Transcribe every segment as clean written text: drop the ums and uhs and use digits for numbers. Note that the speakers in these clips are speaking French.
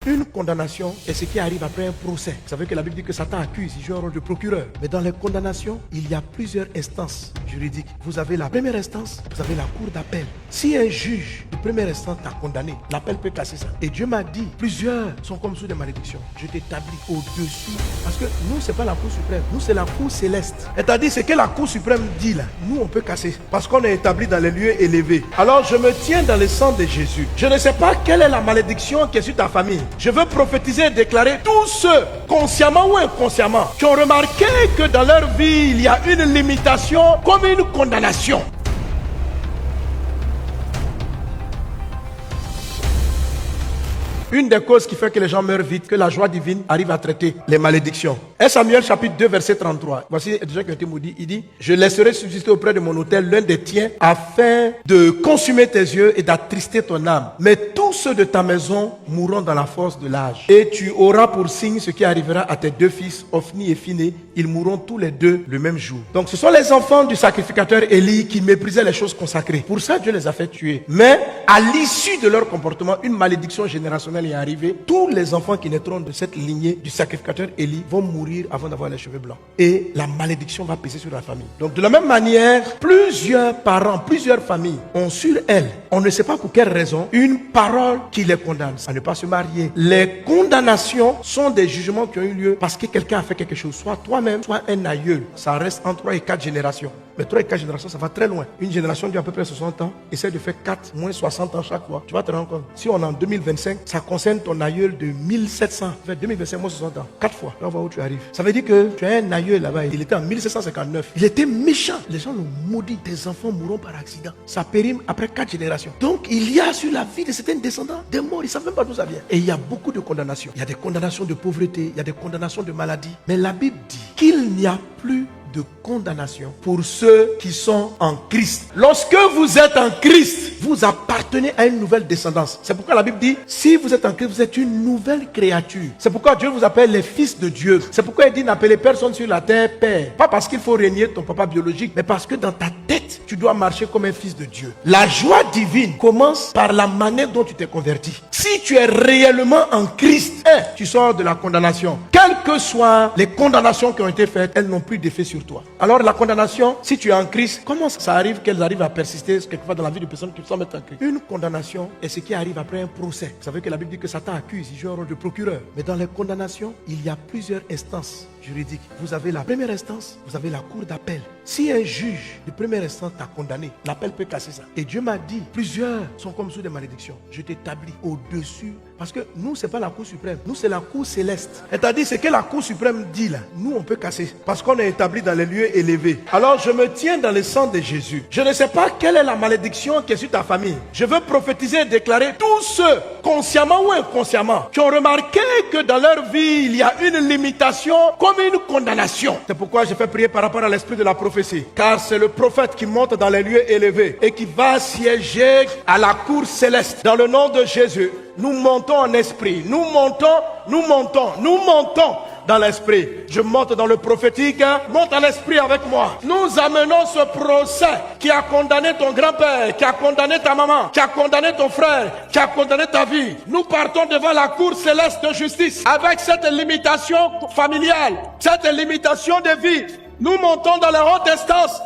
Une condamnation est ce qui arrive après un procès. Vous savez que la Bible dit que Satan accuse, il joue un rôle de procureur. Mais dans les condamnations, il y a plusieurs instances juridiques. Vous avez la première instance, vous avez la cour d'appel. Si un juge de première instance t'a condamné, l'appel peut casser ça. Et Dieu m'a dit, plusieurs sont comme sous des malédictions. Je t'établis au-dessus. Parce que nous, c'est pas la cour suprême. Nous, c'est la cour céleste. C'est-à-dire, ce que la cour suprême dit là, nous, on peut casser. Parce qu'on est établi dans les lieux élevés. Alors, je me tiens dans le sang de Jésus. Je ne sais pas quelle est la malédiction qui est sur ta famille. Je veux prophétiser et déclarer tous ceux, consciemment ou inconsciemment, qui ont remarqué que dans leur vie, il y a une limitation comme une condamnation. Une des causes qui fait que les gens meurent vite, que la joie divine arrive à traiter les malédictions. 1 Samuel chapitre 2 verset 33. Voici des gens qui ont été maudits. Il dit, je laisserai subsister auprès de mon autel l'un des tiens afin de consumer tes yeux et d'attrister ton âme. Mais tous ceux de ta maison mourront dans la force de l'âge. Et tu auras pour signe ce qui arrivera à tes deux fils, Ophni et Phiné. Ils mourront tous les deux le même jour. Donc ce sont les enfants du sacrificateur Élie qui méprisaient les choses consacrées. Pour ça, Dieu les a fait tuer. Mais à l'issue de leur comportement, une malédiction générationnelle est arrivé, tous les enfants qui naîtront de cette lignée du sacrificateur Élie vont mourir avant d'avoir les cheveux blancs. Et la malédiction va peser sur la famille. Donc de la même manière, plusieurs parents, plusieurs familles ont sur elles, on ne sait pas pour quelle raison, une parole qui les condamne à ne pas se marier. Les condamnations sont des jugements qui ont eu lieu parce que quelqu'un a fait quelque chose, soit toi-même, soit un aïeul. Ça reste en 3 et 4 générations. Mais 3 et 4 générations, ça va très loin. Une génération de à peu près 60 ans, essaie de faire 4 moins 60 ans chaque fois. Tu vas te rendre compte. Si on est en 2025, ça concerne ton aïeul de 1700. Vers 2025, moins 60 ans. 4 fois. Là, on voit où tu arrives. Ça veut dire que tu as un aïeul là-bas. Il était en 1759. Il était méchant. Les gens l'ont maudit. Tes enfants mourront par accident. Ça périme après 4 générations. Donc, il y a sur la vie de certains descendants des morts. Ils ne savent même pas d'où ça vient. Et il y a beaucoup de condamnations. Il y a des condamnations de pauvreté. Il y a des condamnations de maladie. Mais la Bible dit qu'il n'y a plus de condamnation pour ceux qui sont en Christ. Lorsque vous êtes en Christ, vous appartenez à une nouvelle descendance. C'est pourquoi la Bible dit, si vous êtes en Christ, vous êtes une nouvelle créature. C'est pourquoi Dieu vous appelle les fils de Dieu. C'est pourquoi il dit n'appelez personne sur la terre père. Pas parce qu'il faut régner ton papa biologique, mais parce que dans ta tête, tu dois marcher comme un fils de Dieu. La joie divine commence par la manière dont tu t'es converti. Si tu es réellement en Christ, tu sors de la condamnation. Quelles que soient les condamnations qui ont été faites, elles n'ont plus d'effet sur toi. Alors la condamnation, si tu es en Christ, comment ça arrive qu'elles arrivent à persister quelquefois dans la vie de personnes qui sont mettre en Christ? Une condamnation est ce qui arrive après un procès. Vous savez que la Bible dit que Satan accuse, il joue un rôle de procureur. Mais dans les condamnations, il y a plusieurs instances juridiques. Vous avez la première instance, vous avez la cour d'appel. Si un juge de première instance t'a condamné, l'appel peut casser ça. Et Dieu m'a dit, plusieurs sont comme sous des malédictions. Je t'établis au-dessus. Parce que nous, c'est pas la cour suprême. Nous, c'est la cour céleste. C'est-à-dire, ce que la cour suprême dit là, nous, on peut casser. Parce qu'on est établi dans les lieux élevés. Alors, je me tiens dans le sang de Jésus. Je ne sais pas quelle est la malédiction qui est sur ta famille. Je veux prophétiser et déclarer tous ceux, consciemment ou inconsciemment, qui ont remarqué que dans leur vie, il y a une limitation comme une condamnation. C'est pourquoi je fais prier par rapport à l'esprit de la prophétie. Car c'est le prophète qui monte dans les lieux élevés et qui va siéger à la cour céleste. Dans le nom de Jésus, nous montons en esprit. Nous montons dans l'esprit. Je monte dans le prophétique. Monte en esprit avec moi. Nous amenons ce procès qui a condamné ton grand-père, qui a condamné ta maman, qui a condamné ton frère, qui a condamné ta vie. Nous partons devant la cour céleste de justice avec cette limitation familiale, cette limitation de vie. Nous montons dans la haute instance.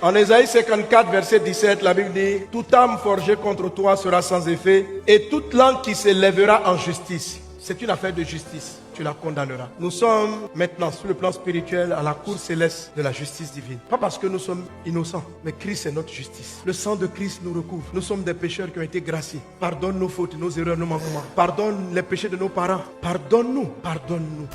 En Ésaïe 54 verset 17, la Bible dit, toute âme forgée contre toi sera sans effet et toute langue qui s'élèvera en justice. C'est une affaire de justice, tu la condamneras. Nous sommes maintenant sur le plan spirituel à la cour céleste de la justice divine. Pas parce que nous sommes innocents, mais Christ est notre justice. Le sang de Christ nous recouvre. Nous sommes des pécheurs qui ont été graciés. Pardonne nos fautes, nos erreurs, nos manquements. Pardonne les péchés de nos parents. Pardonne-nous, pardonne-nous.